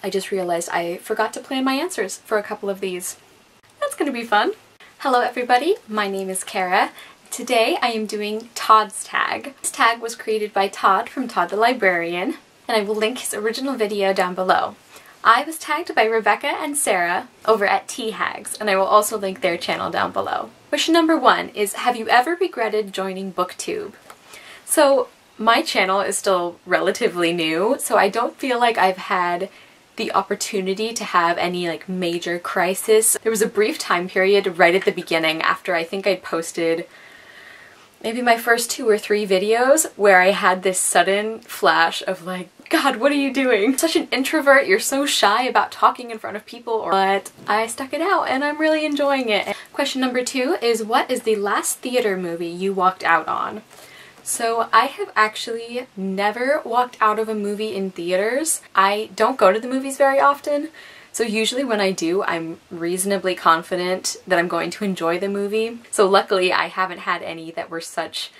I just realized I forgot to plan my answers for a couple of these. That's gonna be fun. Hello everybody, my name is Kara. Today I am doing Todd's tag. This tag was created by Todd from Todd the Librarian, and I will link his original video down below. I was tagged by Rebecca and Sarah over at T-Hags, and I will also link their channel down below. Question number 1 is, have you ever regretted joining BookTube? So my channel is still relatively new, so I don't feel like I've had the opportunity to have any major crisis. There was a brief time period right at the beginning after I think I'd posted maybe my first 2 or 3 videos where I had this sudden flash of God, what are you doing? Such an introvert, you're so shy about talking in front of people, but I stuck it out and I'm really enjoying it. Question number 2 is, what is the last theater movie you walked out on? So I have actually never walked out of a movie in theaters. I don't go to the movies very often, so usually when I do, I'm reasonably confident that I'm going to enjoy the movie. So luckily I haven't had any that were such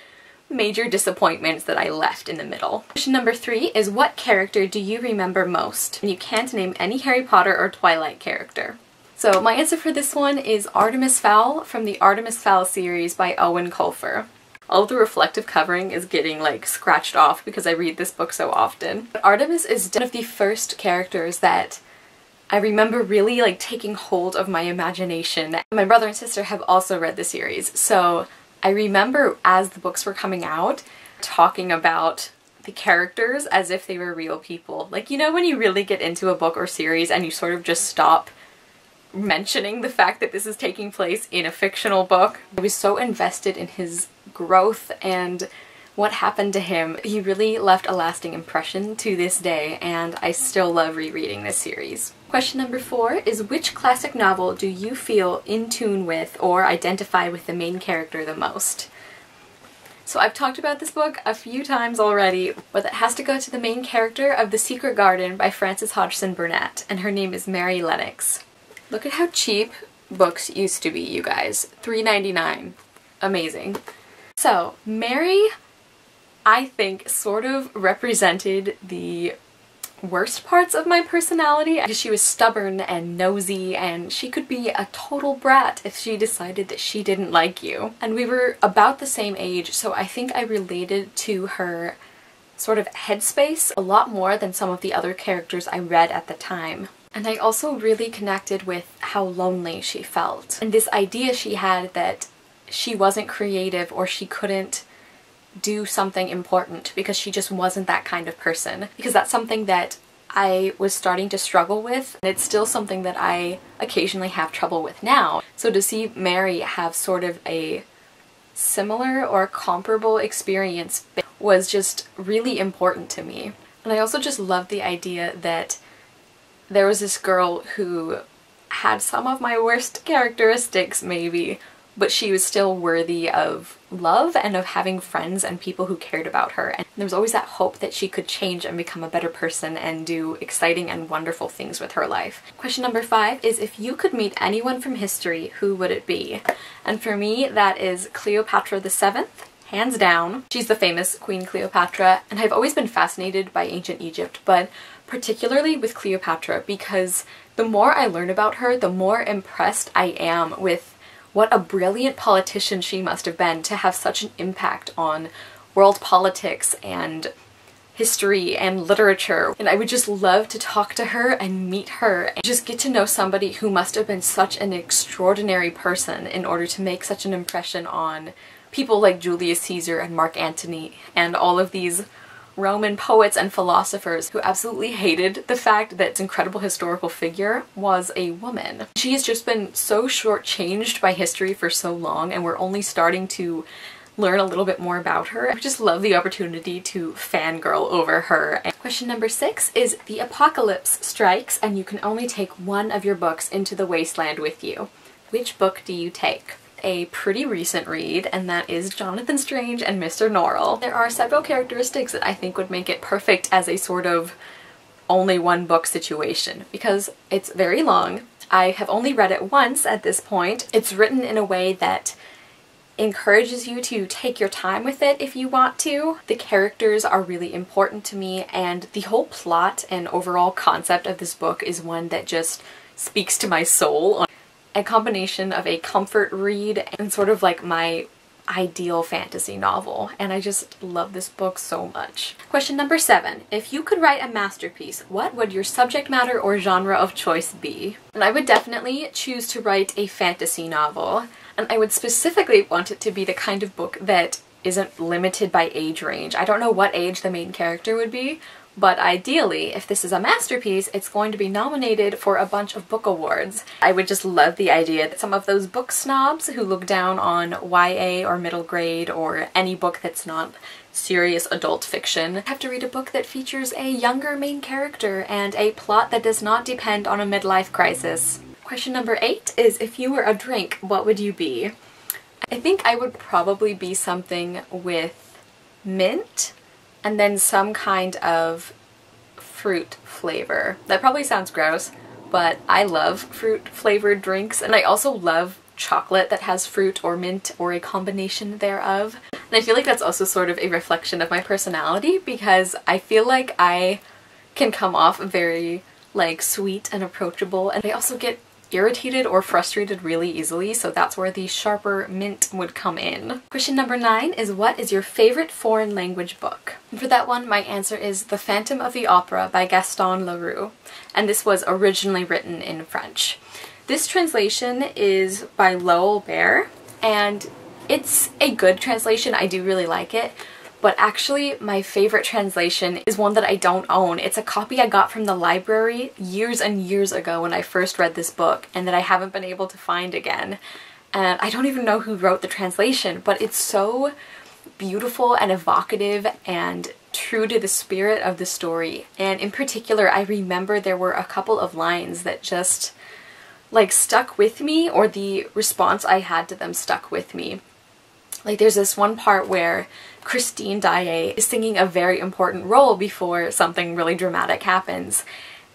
major disappointments that I left in the middle. Question number 3 is, what character do you remember most? And you can't name any Harry Potter or Twilight character. So my answer for this one is Artemis Fowl from the Artemis Fowl series by Owen Colfer. All of the reflective covering is getting scratched off because I read this book so often. But Artemis is one of the first characters that I remember really taking hold of my imagination. My brother and sister have also read the series, so I remember as the books were coming out talking about the characters as if they were real people. You know when you really get into a book or series and you sort of just stop mentioning the fact that this is taking place in a fictional book? I was so invested in his growth and what happened to him. He really left a lasting impression to this day, and I still love rereading this series. Question number 4 is, which classic novel do you feel in tune with or identify with the main character the most? So I've talked about this book a few times already, but it has to go to the main character of The Secret Garden by Frances Hodgson Burnett, and her name is Mary Lennox. Look at how cheap books used to be, you guys. $3.99. Amazing. So, Mary, I think, sort of represented the worst parts of my personality. She was stubborn and nosy, and she could be a total brat if she decided that she didn't like you. And we were about the same age, so I think I related to her sort of headspace a lot more than some of the other characters I read at the time. And I also really connected with how lonely she felt. And this idea she had that she wasn't creative or she couldn't do something important because she just wasn't that kind of person. Because that's something that I was starting to struggle with, and it's still something that I occasionally have trouble with now. So to see Mary have sort of a similar or comparable experience was just really important to me. And I also just love the idea that there was this girl who had some of my worst characteristics maybe, but she was still worthy of love and of having friends and people who cared about her. And there was always that hope that she could change and become a better person and do exciting and wonderful things with her life. Question number 5 is, if you could meet anyone from history, who would it be? And for me, that is Cleopatra VII. Hands down. She's the famous Queen Cleopatra, and I've always been fascinated by ancient Egypt, but particularly with Cleopatra, because the more I learn about her, the more impressed I am with what a brilliant politician she must have been to have such an impact on world politics and history and literature. And I would just love to talk to her and meet her and just get to know somebody who must have been such an extraordinary person in order to make such an impression on people like Julius Caesar and Mark Antony and all of these Roman poets and philosophers who absolutely hated the fact that this incredible historical figure was a woman. She has just been so shortchanged by history for so long, and we're only starting to learn a little bit more about her. I just love the opportunity to fangirl over her. And question number 6 is, the apocalypse strikes and you can only take one of your books into the wasteland with you. Which book do you take? A pretty recent read, and that is Jonathan Strange and Mr. Norrell. There are several characteristics that I think would make it perfect as a sort of only one book situation, because it's very long. I have only read it once at this point. It's written in a way that encourages you to take your time with it if you want to. The characters are really important to me, and the whole plot and overall concept of this book is one that just speaks to my soul. A combination of a comfort read and sort of like my ideal fantasy novel, and I just love this book so much. Question number 7. If you could write a masterpiece, what would your subject matter or genre of choice be? And I would definitely choose to write a fantasy novel, and I would specifically want it to be the kind of book that isn't limited by age range. I don't know what age the main character would be, but ideally, if this is a masterpiece, it's going to be nominated for a bunch of book awards. I would just love the idea that some of those book snobs who look down on YA or middle grade or any book that's not serious adult fiction have to read a book that features a younger main character and a plot that does not depend on a midlife crisis. Question number 8 is, if you were a drink, what would you be? I think I would probably be something with mint and then some kind of fruit flavor. That probably sounds gross, but I love fruit flavored drinks, and I also love chocolate that has fruit or mint or a combination thereof. And I feel like that's also sort of a reflection of my personality, because I feel like I can come off very like sweet and approachable, and I also get irritated or frustrated really easily, so that's where the sharper mint would come in. Question number 9 is, what is your favorite foreign language book? And for that one, my answer is The Phantom of the Opera by Gaston Leroux, and this was originally written in French. This translation is by Lowell Bear, and it's a good translation. I do really like it. But actually, my favorite translation is one that I don't own. It's a copy I got from the library years and years ago when I first read this book, and that I haven't been able to find again. And I don't even know who wrote the translation, but it's so beautiful and evocative and true to the spirit of the story. And in particular, I remember there were a couple of lines that just like stuck with me, or the response I had to them stuck with me. Like there's this one part where Christine Daae is singing a very important role before something really dramatic happens,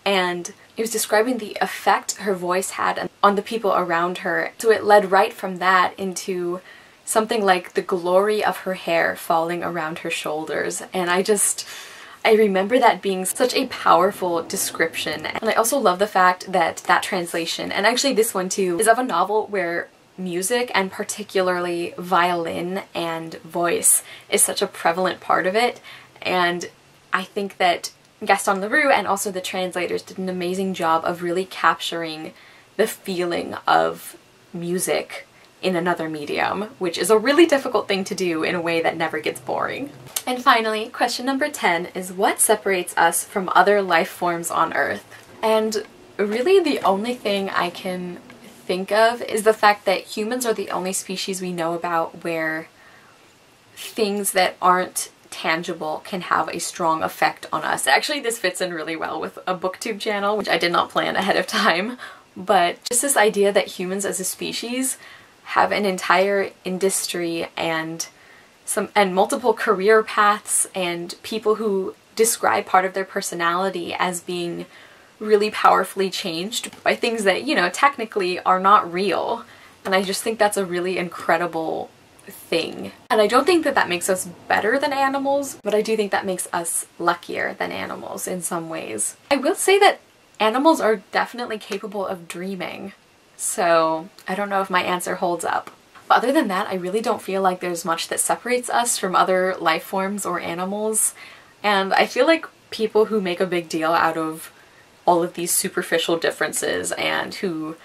and it was describing the effect her voice had on the people around her. So it led right from that into something like the glory of her hair falling around her shoulders, and I remember that being such a powerful description. And I also love the fact that that translation, and actually this one too, is of a novel where music, and particularly violin and voice, is such a prevalent part of it, and I think that Gaston Leroux and also the translators did an amazing job of really capturing the feeling of music in another medium, which is a really difficult thing to do in a way that never gets boring. And finally, question number 10 is, what separates us from other life forms on Earth? And really the only thing I can think of is the fact that humans are the only species we know about where things that aren't tangible can have a strong effect on us. Actually, this fits in really well with a booktube channel, which I did not plan ahead of time, but just this idea that humans as a species have an entire industry and multiple career paths, and people who describe part of their personality as being really powerfully changed by things that, you know, technically are not real. And I just think that's a really incredible thing. And I don't think that that makes us better than animals, but I do think that makes us luckier than animals in some ways. I will say that animals are definitely capable of dreaming, so I don't know if my answer holds up. But other than that, I really don't feel like there's much that separates us from other life forms or animals, and I feel like people who make a big deal out of all of these superficial differences and who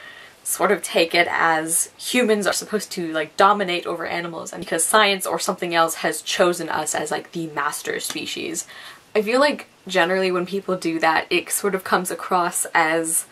sort of take it as humans are supposed to like dominate over animals, and because science or something else has chosen us as like the master species. I feel like generally when people do that, it sort of comes across as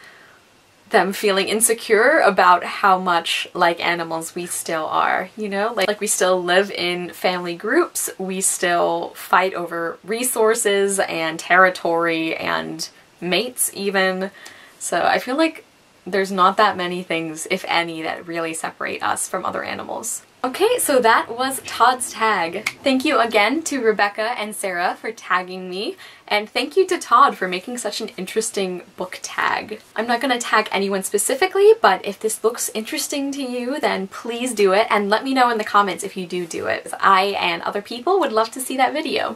them feeling insecure about how much like animals we still are, you know? Like we still live in family groups, we still fight over resources and territory and mates even. So I feel like there's not that many things, if any, that really separate us from other animals. Okay, so that was Todd's tag. Thank you again to Rebecca and Sarah for tagging me, and thank you to Todd for making such an interesting book tag. I'm not gonna tag anyone specifically, but if this looks interesting to you, then please do it, and let me know in the comments if you do it. I and other people would love to see that video.